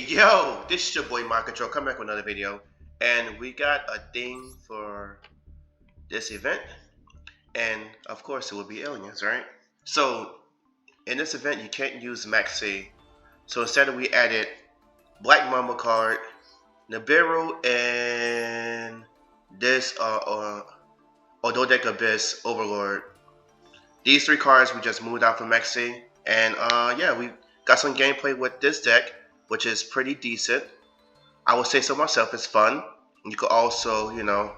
Yo, this is your boy Mind Control, coming back with another video, and we got a thing for this event, and of course it will be aliens, right? So in this event you can't use maxx, so instead we added Black Mamba card, Nibiru, and this Ogoadic Abyss Overlord. These three cards we just moved out from maxx, and yeah, we got some gameplay with this deck, which is pretty decent. I would say so myself. It's fun. You could also, you know,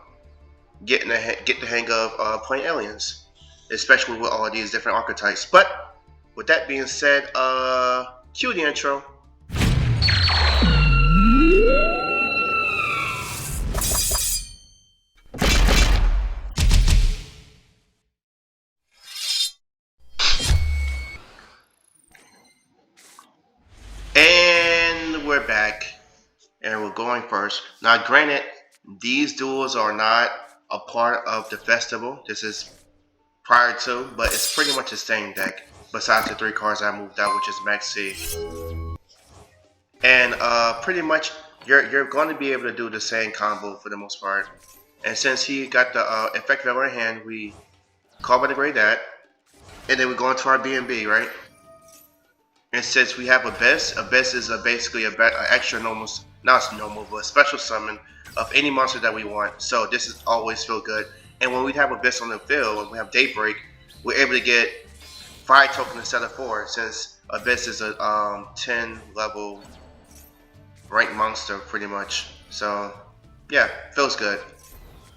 get the hang of playing aliens, especially with all these different archetypes. But with that being said, cue the intro. We're back, and we're going first. Now, granted, these duels are not a part of the festival. This is prior to, but it's pretty much the same deck, besides the three cards I moved out, which is maxx. And pretty much, you're going to be able to do the same combo for the most part. And since he got the effect in our hand, we call that, and then we go into our B&B, right? And since we have Abyss is basically a extra normal, not normal, but a special summon of any monster that we want. So this is always feel good. And when we have Abyss on the field, when we have Daybreak, we're able to get 5 tokens instead of 4, since Abyss is a 10 level ranked monster pretty much. So yeah, feels good.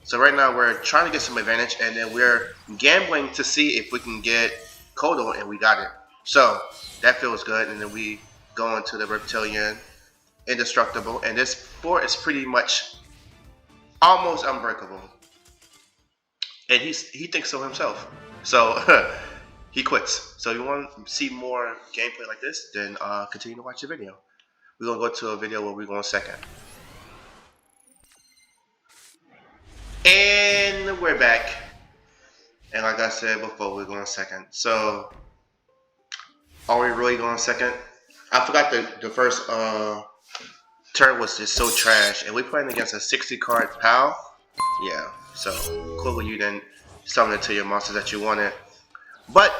So right now we're trying to get some advantage, and then we're gambling to see if we can get Kodo, and we got it. So that feels good, and then we go into the reptilianne, indestructible, and this board is pretty much almost unbreakable. And he thinks so himself, so he quits. So if you want to see more gameplay like this, then continue to watch the video. We're gonna go to a video where we're going second, and we're back. And like I said before, we're going second. So are we really going second? I forgot the first turn was just so trash, and we playing against a 60 card pal. Yeah, so cool, you then summon it to your monsters that you wanted. But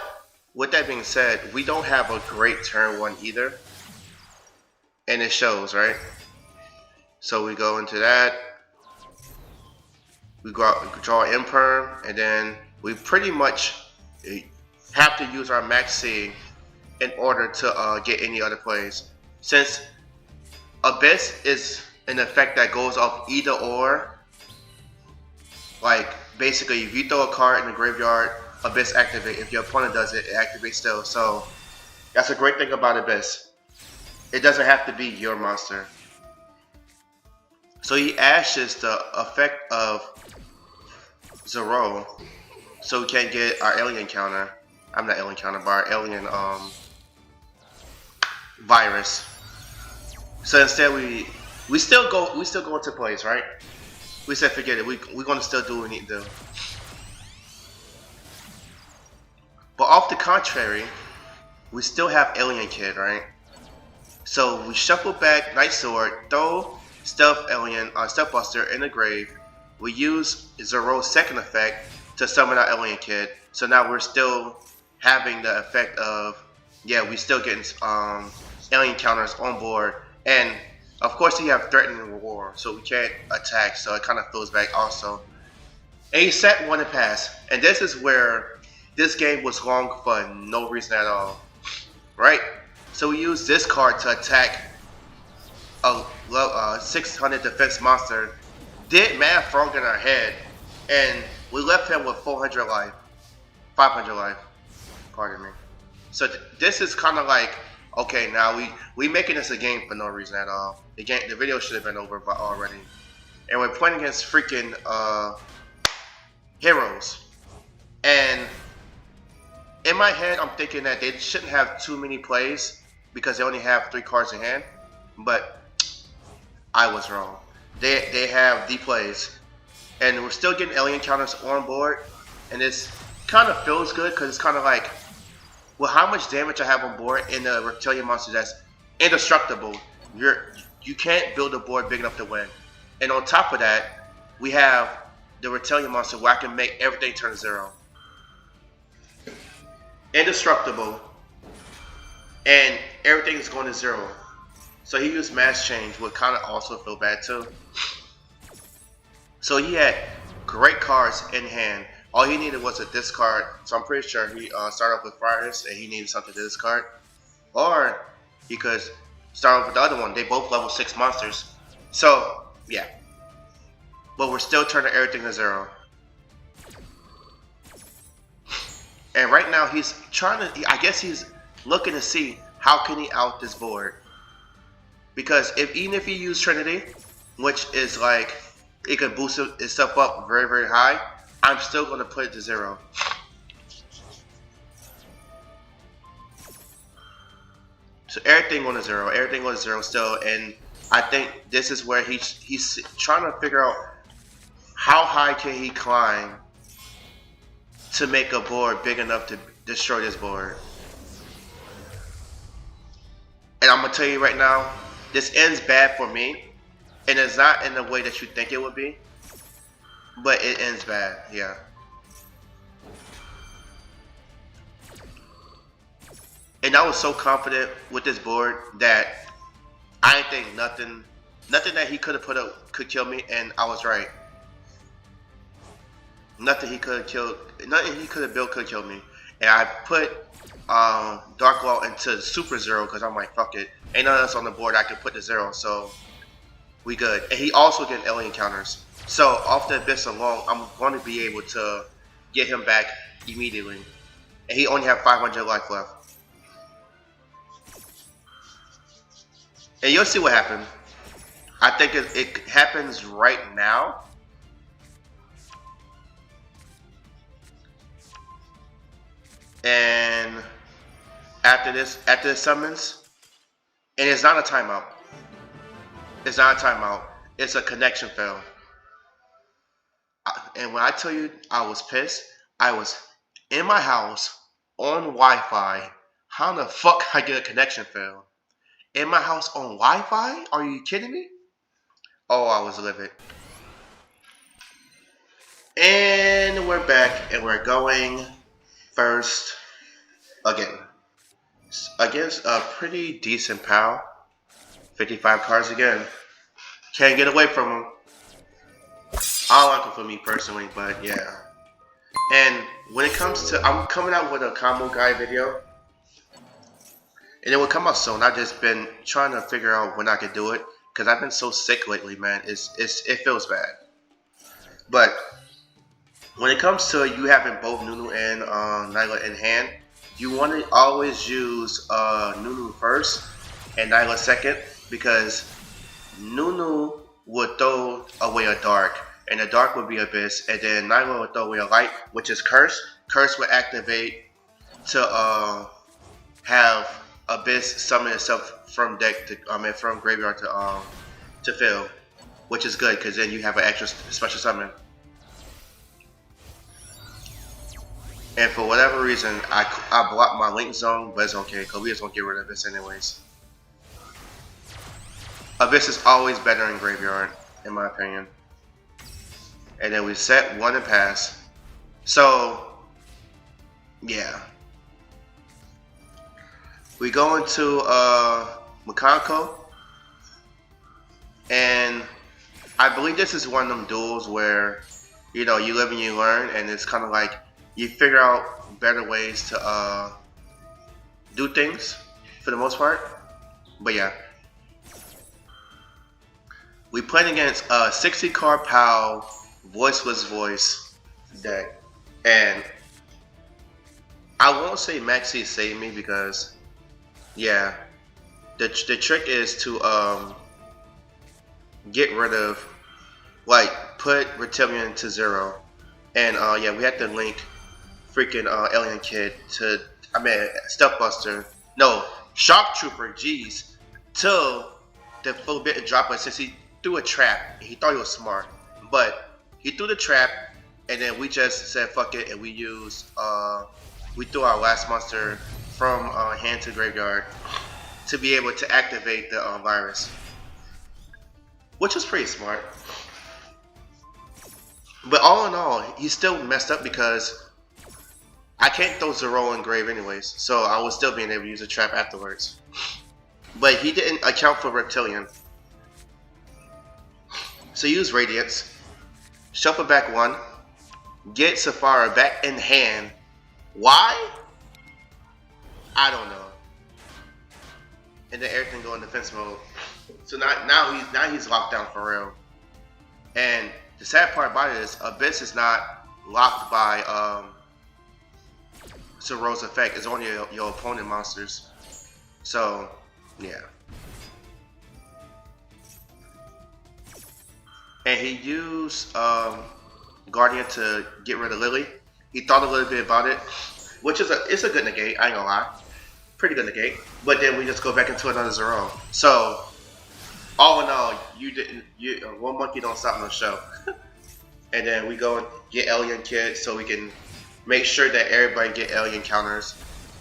with that being said, we don't have a great turn one either, and it shows, right? So we go into that, we draw Imperm, and then we pretty much have to use our maxx in order to get any other plays. Since Abyss is an effect that goes off either or, like basically if you throw a card in the graveyard, Abyss activate. If your opponent does it, it activates still. So that's a great thing about Abyss. It doesn't have to be your monster. So he ashes the effect of Zero, so we can't get our alien counter. I'm not alien counter, but our alien virus. So instead we still go into plays, right? We said forget it. We're gonna still do what we need to do. But off the contrary, we still have Alien Kid, right? So we shuffle back Night Sword, throw Stealth Alien Stealth Buster in the grave. We use Zero's second effect to summon our Alien Kid. So now we're still having the effect of, yeah, we still getting alien counters on board, and of course you have threatening reward, so we can't attack, so it kind of fills back also. And he set one and pass, and this is where this game was long for no reason at all, right? So we use this card to attack a 600 defense monster, did Mad Frog in our head, and we left him with 400 life, 500 life, pardon me. So this is kind of like, okay, now we making this a game for no reason at all. The video should have been over by already, and we're playing against freaking heroes. And in my head, I'm thinking that they shouldn't have too many plays because they only have 3 cards in hand. But I was wrong. They have the plays, and we're still getting alien counters on board, and it's kind of feels good because it's kind of like, well, how much damage I have on board in the reptilian monster that's indestructible. you can't build a board big enough to win. And on top of that, we have the reptilianne monster where I can make everything turn to 0. Indestructible, and everything is going to 0. So he used mass change, would kind of also feel bad too. So he had great cards in hand. All he needed was a discard. So I'm pretty sure he started off with Friars and he needed something to discard. Or he could start off with the other one. They both level 6 monsters. So, yeah. But we're still turning everything to 0. And right now he's trying to, I guess he's looking to see how can he out this board. Because even if he used Trinity, which is like, it could boost itself up very, very high, I'm still going to put it to 0. So everything going to 0, everything going to 0 still, and I think this is where he's trying to figure out how high can he climb to make a board big enough to destroy this board. And I'm going to tell you right now, this ends bad for me, and it's not in the way that you think it would be, but it ends bad, yeah. And I was so confident with this board that I didn't think nothing that he could have put up could kill me, and I was right. Nothing he could have built could kill me. And I put Dark Wall into Super 0 because I'm like, fuck it. Ain't nothing else on the board I can put to 0, so we good. And he also getting alien counters. So off the Abyss alone, I'm going to be able to get him back immediately. And he only have 500 life left. And you'll see what happens. I think it happens right now. And after this summons, and it's not a timeout. It's not a timeout. It's a connection fail. And when I tell you I was pissed, I was in my house on Wi-Fi. How the fuck I get a connection fail? In my house on Wi-Fi? Are you kidding me? Oh, I was livid. And we're back, and we're going first again. Against a pretty decent pal. 55 cards again. Can't get away from him. I don't like him for me personally, but yeah. And when it comes to, I'm coming out with a combo guide video. And it will come out soon. I've just been trying to figure out when I can do it. Because I've been so sick lately, man. It feels bad. But when it comes to you having both Nunu and Nyla in hand, you want to always use Nunu first and Nyla second. Because Nunu would throw away a dark. And the dark would be Abyss. And then Nyla would throw away a light, which is Curse. Curse would activate to have Abyss summon itself from deck to, from graveyard to fill, which is good because then you have an extra special summon. And for whatever reason, I blocked my Link Zone, but it's okay because we just won't get rid of this anyways. Abyss is always better in graveyard, in my opinion. And then we set 1 and pass. So, yeah. We go into Makanko, and I believe this is one of them duels where, you know, you live and you learn, and it's kind of like you figure out better ways to do things for the most part. But yeah, we played against a 60 card PAL Voiceless Voice deck, and I won't say maxx saved me because. Yeah, the trick is to get rid of, like, put reptilianne to 0, and yeah, we had to link freaking alien kid to, Stealth Buster, no, Shock Trooper, jeez, to the forbidden dropper since he threw a trap. He thought he was smart, but he threw the trap, and then we just said fuck it, and we used we threw our last monster from hand to graveyard to be able to activate the virus, which was pretty smart. But all in all, he still messed up because I can't throw Zero in grave anyways, so I was still being able to use a trap afterwards. But he didn't account for Reptilianne. So use Radiance, shuffle back one, get Safara back in hand. Why? I don't know. And then everything go in defense mode. So now he's locked down for real. And the sad part about it is Abyss is not locked by Zero's effect. It's only your opponent monsters. So yeah. And he used Guardian to get rid of Lily. He thought a little bit about it, which is it's a good negate. I ain't gonna lie, pretty good negate. But then we just go back into another Zero. So all in all, one monkey don't stop no show. And then we go and get Alien Kid so we can make sure that everybody get Alien counters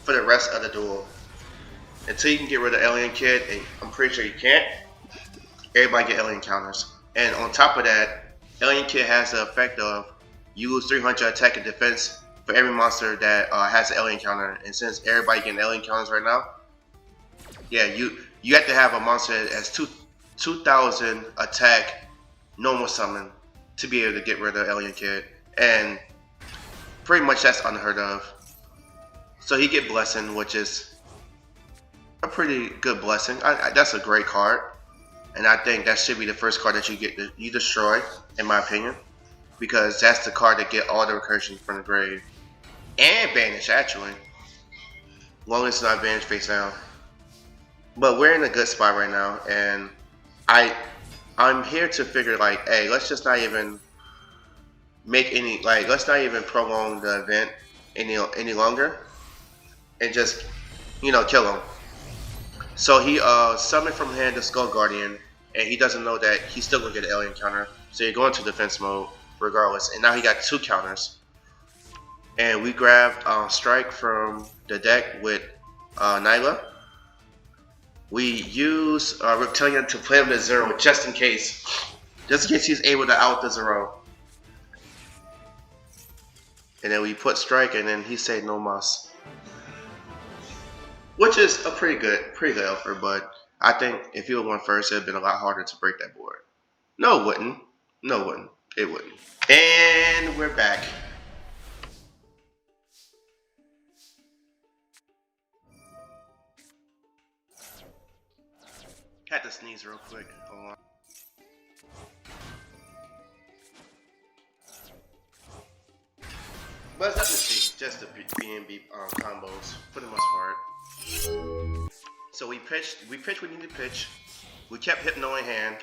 for the rest of the duel. Until you can get rid of Alien Kid, and I'm pretty sure you can't, everybody get Alien counters. And on top of that, Alien Kid has the effect of use 300 attack and defense for every monster that has an alien counter. And since everybody getting alien counters right now, yeah, you have to have a monster that has 2,000 attack normal summon to be able to get rid of Alien Kid. And pretty much that's unheard of. So he get Blessing, which is a pretty good blessing. That's a great card. And I think that should be the first card that you destroy, in my opinion, because that's the card that get all the recursion from the grave and banish actually, long as it's not banished face down. But we're in a good spot right now, and I'm here to figure like, hey, let's just not even make any let's not even prolong the event any longer, and just kill him. So he summoned from hand the Skull Guardian, and he doesn't know that he's still gonna get an alien counter. So you're going to defense mode regardless, and now he got 2 counters. And we grabbed Strike from the deck with Nyla. We use Reptilianne to play him to 0 just in case he's able to out the 0. And then we put Strike, and then he said no mas. Which is a pretty good offer, but I think if he would won first, it would have been a lot harder to break that board. No, it wouldn't. No, it wouldn't. It wouldn't. And we're back. Had to sneeze real quick. Hold on. But it's nothing to see. Just the B&B combos for the most part. So we pitched we need to pitch. We kept Hypno in hand.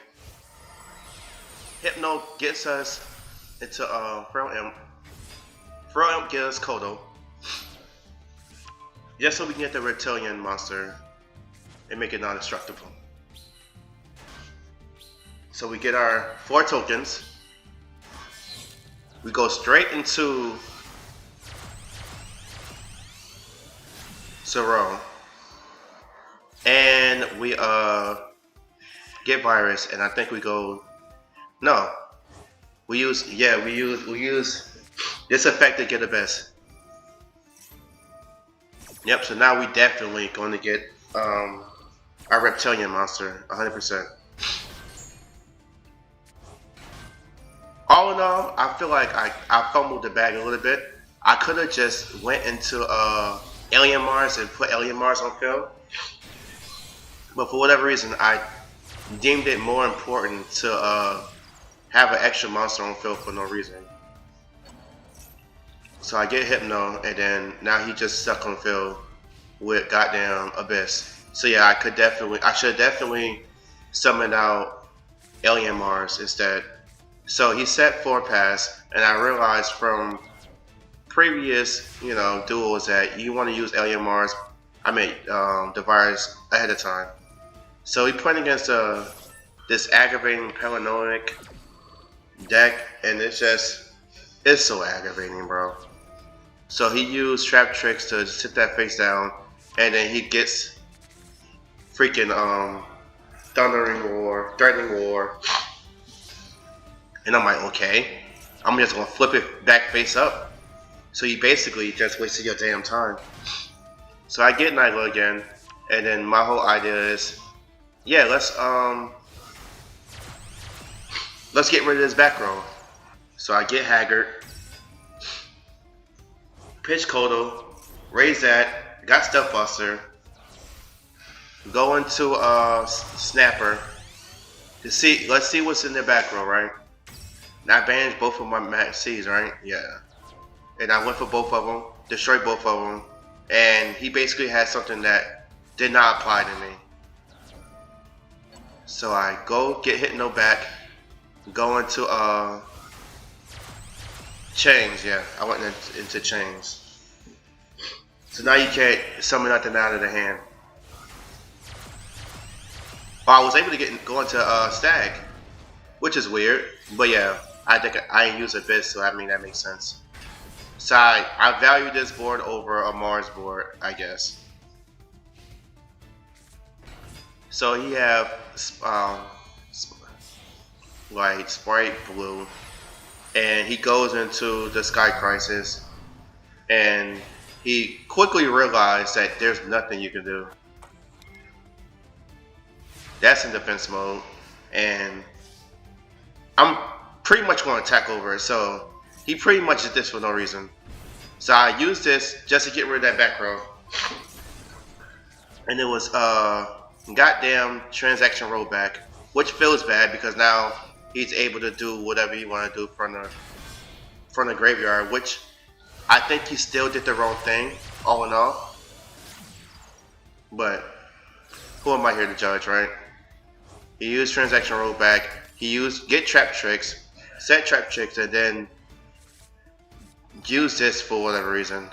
Hypno gets us into Frail Imp. Frail Imp gives us Kodo. Just so we can get the Reptilianne monster and make it non-destructible. So we get our 4 tokens. We go straight into Zero. And we get Virus, and I think we go we use this effect to get the best. Yep, so now we definitely going to get our Reptilianne monster 100%. All in all, I feel like I fumbled the bag a little bit. I could have just went into Alien Mars and put Alien Mars on field. But for whatever reason, I deemed it more important to have an extra monster on field for no reason. So I get Hypno, and then now he just stuck on field with goddamn Abyss. So yeah, I should definitely summon out Alien Mars instead. So he set 4 pass, and I realized from previous duels that you want to use Alien Mars, the virus ahead of time. So he played against this aggravating paranoid deck, and it's so aggravating, bro. So he used Traptrix to sit that face down, and then he gets freaking thundering roar, threatening roar. And I'm like, okay, I'm just gonna flip it back face up. So you basically just wasted your damn time. So I get Nyla again, and then my whole idea is, yeah, let's get rid of this back row. So I get Haggard, pitch Kodo, raise that, got Step Buster, go into Snapper to see. Let's see what's in the back row, right? And I banished both of my maxx, right? Yeah. And I went for both of them, destroyed both of them, and he basically had something that did not apply to me. So I go get Hypno back, go into chains. Yeah, I went into chains. So now you can't summon nothing out of the hand. Well, I was able to go into Stag, which is weird, but yeah, I think I use Abyss, so I mean that makes sense. So I value this board over a Mars board, I guess. So he have like Sprite Blue, and he goes into the Sky Crisis, and he quickly realized that there's nothing you can do. That's in defense mode, and I'm pretty much going to attack over it. So he pretty much did this for no reason. So I used this just to get rid of that back row, and it was goddamn transaction rollback, which feels bad because now he's able to do whatever he want to do from the graveyard, which I think he still did the wrong thing all in all. But who am I here to judge, right? He used transaction rollback. He used get Traptrix, set Traptrix, and then use this for whatever reason.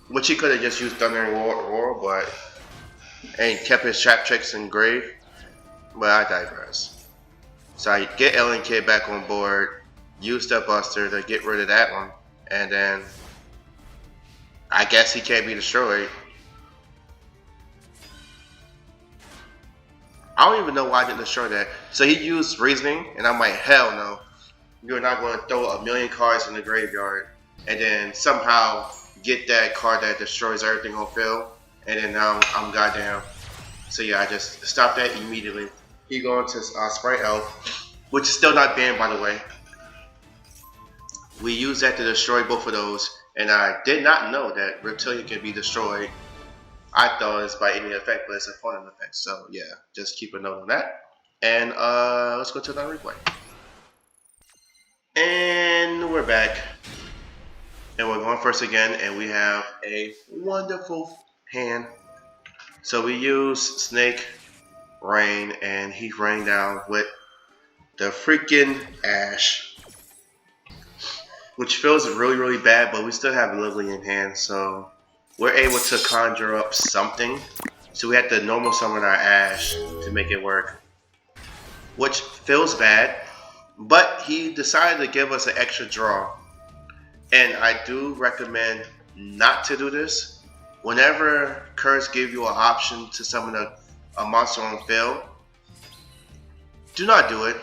Which he could have just used Thundering Roar, but and kept his Traptrix in grave. But I digress. So I get Alien Kid back on board, use Step Buster to get rid of that one, and then I guess he can't be destroyed. I don't even know why I didn't destroy that. So he used Reasoning, and I'm like, hell no. You're not going to throw a million cards in the graveyard and then somehow get that card that destroys everything on field, and then now I'm goddamn. So yeah, I just stopped that immediately. He going to Sprite Elf, which is still not banned, by the way. We use that to destroy both of those, and I did not know that Reptilianne can be destroyed. I thought it's by any effect, but it's a fun effect. So yeah, just keep a note on that. And let's go to another replay. And we're back. And we're going first again, and we have a wonderful hand. So we use Snake, Rain, and he rained down with the freaking Ash, which feels really, really bad, but we still have Lovely in hand, so we're able to conjure up something. So we have to normal summon our Ash to make it work, which feels bad, but he decided to give us an extra draw. And I do recommend not to do this. Whenever cards give you an option to summon a monster on field, do not do it,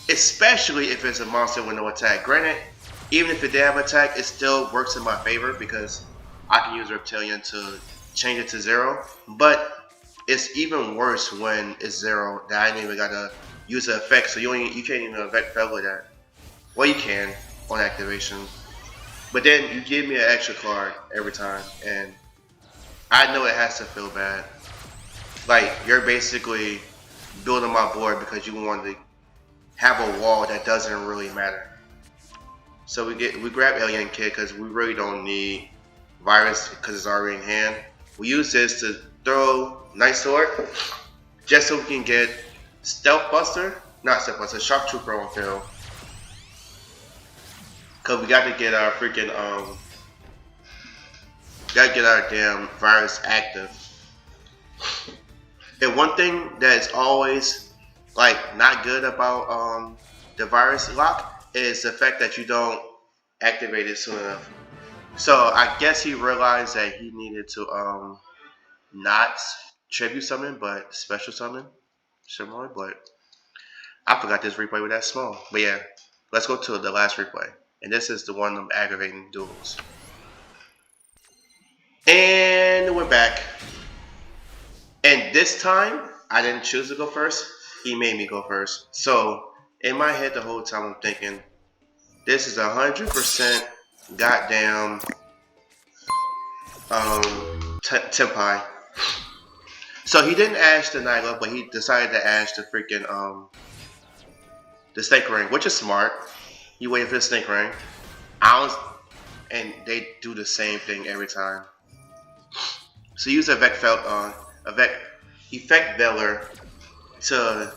especially if it's a monster with no attack. Granted, even if it did have attack, it still works in my favor because I can use Reptilianne to change it to 0. But it's even worse when it's 0 that I ain't even gotta use the effect, so you can't even effect fell with that. Well, you can on activation, but then you give me an extra card every time, and I know it has to feel bad. Like you're basically building my board because you want to have a wall that doesn't really matter. So we grab Alien Kid because we really don't need Virus because it's already in hand. We use this to throw Night Sword just so we can get Stealth Buster, not Stealth Buster, Sharp Trooper on field. Cause we got to get our freaking gotta get our damn Virus active. And one thing that is always like not good about the Virus lock is the fact that you don't activate it soon enough. So I guess he realized that he needed to not tribute summon, but special summon. Similar, but I forgot this replay was that small. But yeah, let's go to the last replay. And this is the one of them aggravating duels. And we're back. And this time, I didn't choose to go first. He made me go first. So, in my head the whole time I'm thinking, this is 100% goddamn Tempai. So he didn't ash the Nyla, but he decided to ash the freaking the Snake Ring, which is smart. He waited for the Snake Ring. And they do the same thing every time. So use Effect Velar to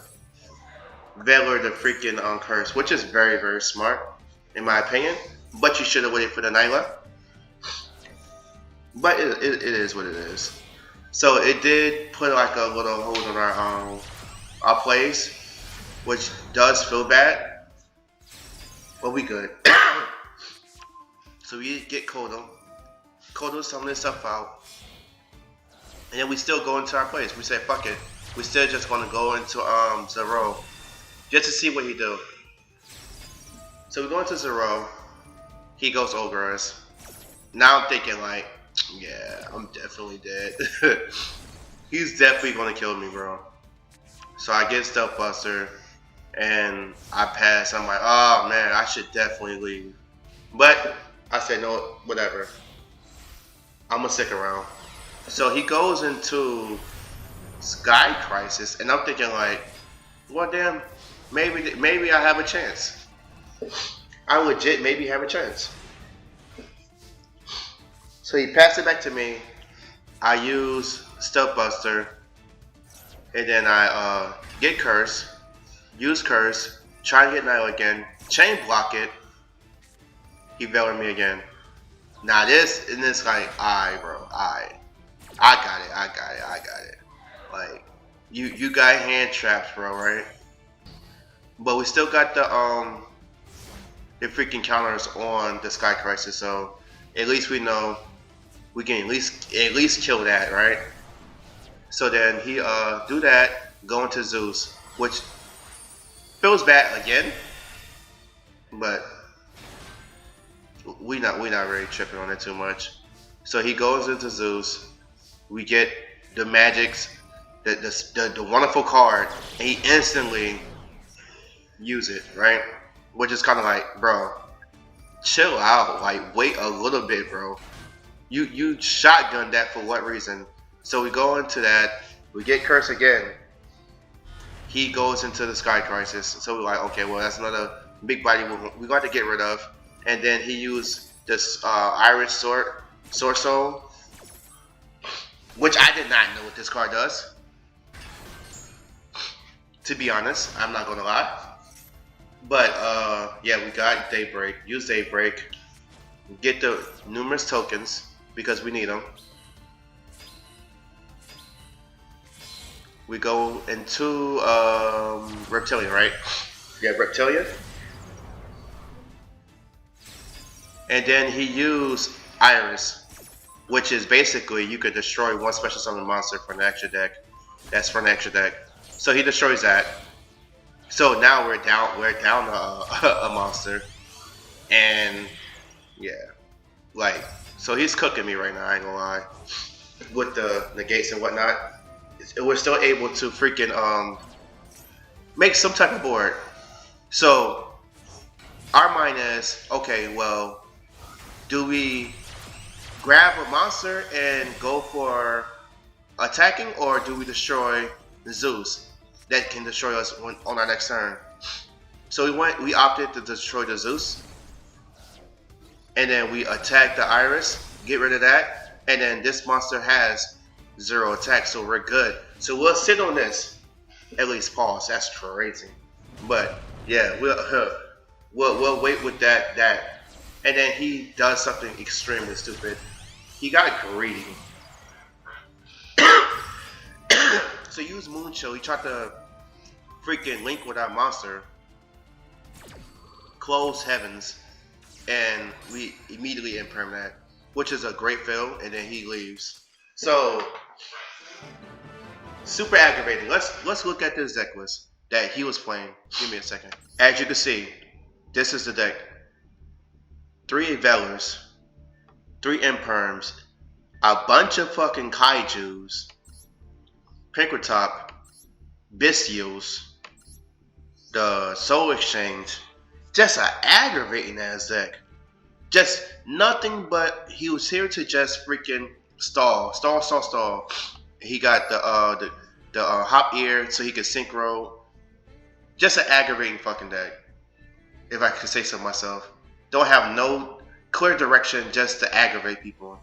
Velar the freaking curse, which is very, very smart in my opinion. But you should have waited for the Nyla. But it is what it is. So it did put like a little hold on our plays, which does feel bad. But we good. So we get Kodo. Kodo's summon this stuff out. And then we still go into our plays. We say fuck it. We still just gonna go into Zero. Just to see what he do. So we go into Zero. He goes over us. Now I'm thinking like, yeah, I'm definitely dead. He's definitely gonna kill me, bro. So I get Stealth Buster and I pass. I'm like, oh man, I should definitely leave. But I said no, whatever. I'm gonna stick around. So he goes into Sky Crisis, and I'm thinking like, well damn, maybe I have a chance. I legit maybe have a chance. So he passed it back to me. I use Stealth Buster, and then I get Curse, use Curse, try and get Nyla again, chain block it. He Velar me again. Now this, and it's like, alright bro, I got it. Like, you got hand traps, bro, right? But we still got the freaking counters on the Sky Crisis, so at least we know we can at least kill that, right? So then he do that, go into Zeus, which feels bad again, but we not really tripping on it too much. So he goes into Zeus. We get the magics, the wonderful card, and he instantly use it, right? Which is kind of like, bro, chill out. Like, wait a little bit, bro. You shotgun that for what reason? So we go into that. We get Curse again. He goes into the Sky Crisis. So we're like, okay, well, that's another big body we got to get rid of. And then he used this Irish Sword Soul, which I did not know what this card does. To be honest, I'm not gonna lie. But yeah, we got Daybreak. Use Daybreak. Get the numerous tokens because we need them. We go into Reptilianne, right? Yeah, Reptilianne. And then he used Iris, which is basically you could destroy one special summon monster from the extra deck. That's from the extra deck. So he destroys that. So now we're down a monster. And yeah, like, so he's cooking me right now, I ain't gonna lie. With the negates and whatnot. We're still able to freaking make some type of board. So our mind is, okay, well, do we grab a monster and go for attacking, or do we destroy Zeus that can destroy us on our next turn? So we opted to destroy the Zeus, and then we attack the Iris, get rid of that, and then this monster has 0 attack, so we're good. So we'll sit on this, at least pause. That's crazy, but yeah, we'll wait with that. And then he does something extremely stupid. He got greedy. So use Moonchill. He tried to freaking link with our monster. Close Heavens. And we immediately imperm that. Which is a great fail. And then he leaves. So Super aggravating. Let's look at this deck list that he was playing. Give me a second. As you can see, this is the deck. 3 Veilers, 3 Imperms, a bunch of fucking Kaijus, Pinkertop, Bestials, the Soul Exchange. Just an aggravating ass deck. Just nothing but he was here to just freaking stall. He got the hop ear so he could synchro. Just an aggravating fucking deck, if I could say so myself. Don't have no clear direction, just to aggravate people.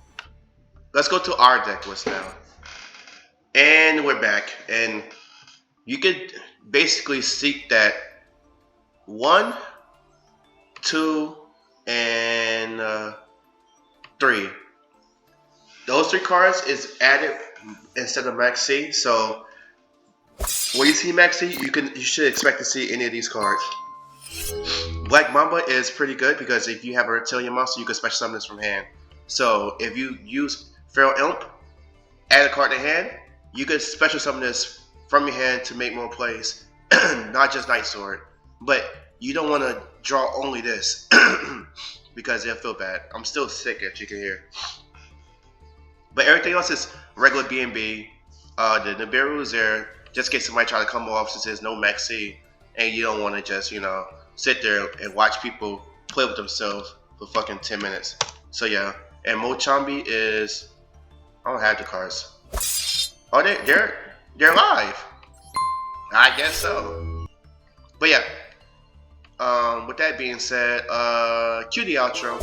Let's go to our deck list now. And we're back. And you could basically seek that 1, 2, and 3. Those 3 cards is added instead of maxx C. So when you see maxx C, you should expect to see any of these cards. Black Mamba is pretty good because if you have a reptilian monster, you can special summon this from hand. So if you use Feral Imp, add a card to hand, you could special summon this from your hand to make more plays, not just Night Sword. But you don't want to draw only this because it'll feel bad. I'm still sick, as you can hear. But everything else is regular B&B. The Nibiru is there just in case somebody try to come off since there's no maxx C, and you don't want to just, you know, sit there and watch people play with themselves for fucking 10 minutes. So yeah, and Mochambi is, I don't have the cards. Oh, they're live. I guess so. But yeah, with that being said, cue the outro.